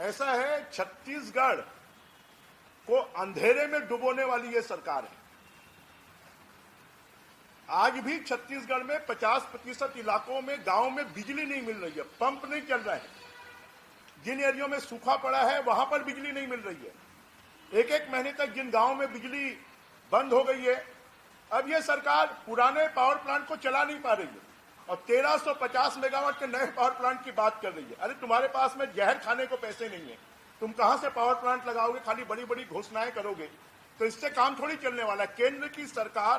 ऐसा है, छत्तीसगढ़ को अंधेरे में डुबोने वाली ये सरकार है। आज भी छत्तीसगढ़ में 50% इलाकों में, गांव में बिजली नहीं मिल रही है, पंप नहीं चल रहा है। जिन एरियो में सूखा पड़ा है वहां पर बिजली नहीं मिल रही है। एक एक महीने तक जिन गांव में बिजली बंद हो गई है, अब ये सरकार पुराने पावर प्लांट को चला नहीं पा रही है और 1350 मेगावाट के नए पावर प्लांट की बात कर रही है। अरे तुम्हारे पास में जहर खाने को पैसे नहीं है, तुम कहां से पावर प्लांट लगाओगे? खाली बड़ी बड़ी घोषणाएं करोगे तो इससे काम थोड़ी चलने वाला। केंद्र की सरकार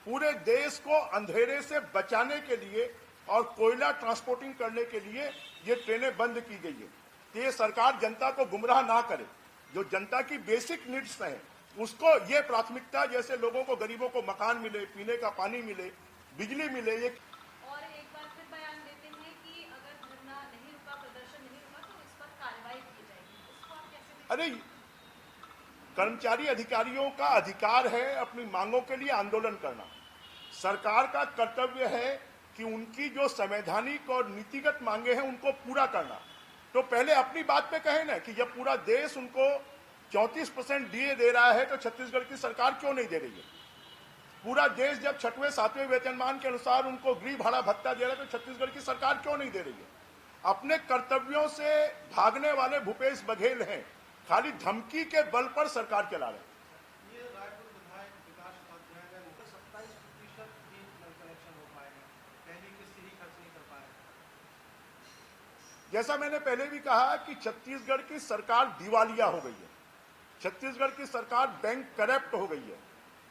पूरे देश को अंधेरे से बचाने के लिए और कोयला ट्रांसपोर्टिंग करने के लिए ये ट्रेनें बंद की गई है। तो ये सरकार जनता को गुमराह ना करे, जो जनता की बेसिक नीड्स हैं उसको ये प्राथमिकता, जैसे लोगों को, गरीबों को मकान मिले, पीने का पानी मिले, बिजली मिले। ये और एक बार फिर बयान देते हैं कि अगर धरना नहीं रुका, प्रदर्शन नहीं रुका तो इस पर कार्रवाई की जाएगी। इसको आप कैसे? अरे कर्मचारी अधिकारियों का अधिकार है अपनी मांगों के लिए आंदोलन करना। सरकार का कर्तव्य है कि उनकी जो संवैधानिक और नीतिगत मांगे हैं उनको पूरा करना। तो पहले अपनी बात पे कहें ना कि जब पूरा देश उनको 34% डीए दे रहा है तो छत्तीसगढ़ की सरकार क्यों नहीं दे रही है? पूरा देश जब 6वें 7वें वेतनमान के अनुसार उनको गृह भाड़ा भत्ता दे रहा है तो छत्तीसगढ़ की सरकार क्यों नहीं दे रही है? अपने कर्तव्यों से भागने वाले भूपेश बघेल हैं, खाली धमकी के बल पर सरकार चला रहे हैं। जैसा मैंने पहले भी कहा कि छत्तीसगढ़ की सरकार दिवालिया हो गई है, छत्तीसगढ़ की सरकार बैंक करप्ट हो गई है,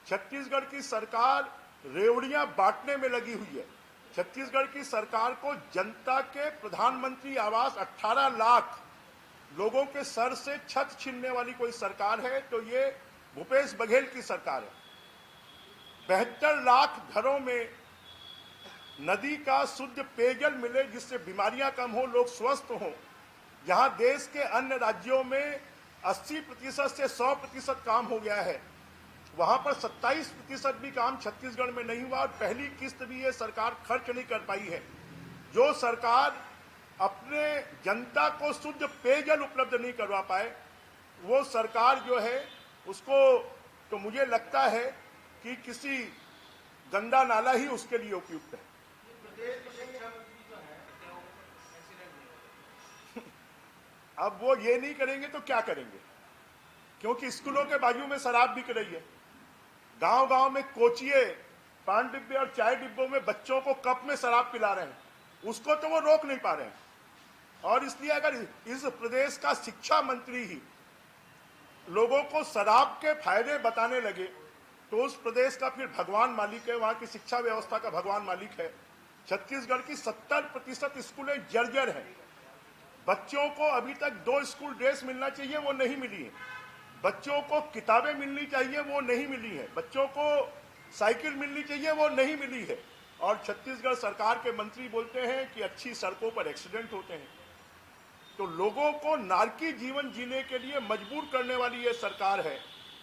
छत्तीसगढ़ की सरकार रेवड़ियां बांटने में लगी हुई है, छत्तीसगढ़ की सरकार को जनता के प्रधानमंत्री आवास 18 लाख लोगों के सर से छत छीनने वाली कोई सरकार है तो ये भूपेश बघेल की सरकार है। 72 लाख घरों में नदी का शुद्ध पेयजल मिले जिससे बीमारियां कम हो, लोग स्वस्थ हों। जहां देश के अन्य राज्यों में 80% से 100% काम हो गया है, वहां पर 27% भी काम छत्तीसगढ़ में नहीं हुआ और पहली किस्त भी ये सरकार खर्च नहीं कर पाई है। जो सरकार अपने जनता को शुद्ध पेयजल उपलब्ध नहीं करवा पाए, वो सरकार जो है उसको, तो मुझे लगता है कि किसी गंदा नाला ही उसके लिए उपयुक्त है। अब वो ये नहीं करेंगे तो क्या करेंगे? क्योंकि स्कूलों के बाजू में शराब बिक रही है, गांव गांव में कोचिए, पान डिब्बे और चाय डिब्बों में बच्चों को कप में शराब पिला रहे हैं, उसको तो वो रोक नहीं पा रहे हैं। और इसलिए अगर इस प्रदेश का शिक्षा मंत्री ही लोगों को शराब के फायदे बताने लगे तो उस प्रदेश का फिर भगवान मालिक है, वहां की शिक्षा व्यवस्था का भगवान मालिक है। छत्तीसगढ़ की 70% स्कूलें जर्जर हैं। बच्चों को अभी तक 2 स्कूल ड्रेस मिलना चाहिए, वो नहीं मिली है। बच्चों को किताबें मिलनी चाहिए, वो नहीं मिली है। बच्चों को साइकिल मिलनी चाहिए, वो नहीं मिली है। और छत्तीसगढ़ सरकार के मंत्री बोलते हैं कि अच्छी सड़कों पर एक्सीडेंट होते हैं। तो लोगों को नारकी जीवन जीने के लिए मजबूर करने वाली ये सरकार है।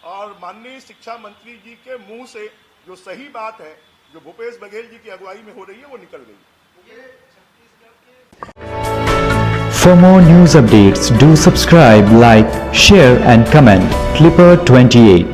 और माननीय शिक्षा मंत्री जी के मुंह से जो सही बात है, जो भूपेश बघेल जी की अगुवाई में हो रही है, वो निकल गई। For more news updates, do subscribe, like, share and comment. Clipper 28